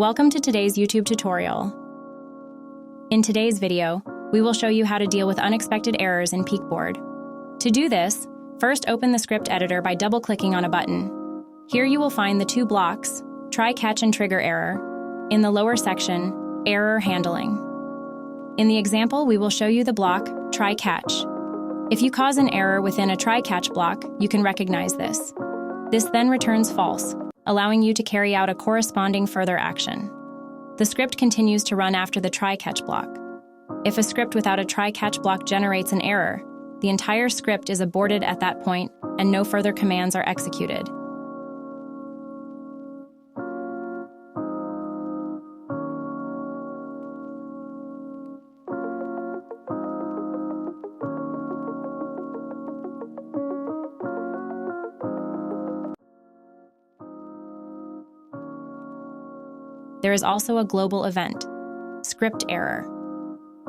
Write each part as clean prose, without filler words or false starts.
Welcome to today's YouTube tutorial. In today's video, we will show you how to deal with unexpected errors in Peakboard. To do this, first open the script editor by double-clicking on a button. Here you will find the two blocks, Try Catch and Trigger Error. In the lower section, Error Handling. In the example, we will show you the block, Try Catch. If you cause an error within a Try Catch block, you can recognize this. This then returns false, allowing you to carry out a corresponding further action. The script continues to run after the Try Catch block. If a script without a Try Catch block generates an error, the entire script is aborted at that point and no further commands are executed. There is also a global event, script error.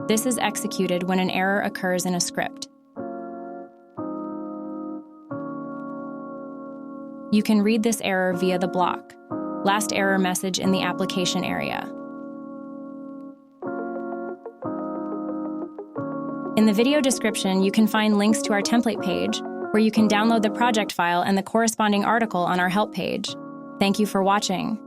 This is executed when an error occurs in a script. You can read this error via the block, last error message in the application area. In the video description, you can find links to our template page, where you can download the project file and the corresponding article on our help page. Thank you for watching.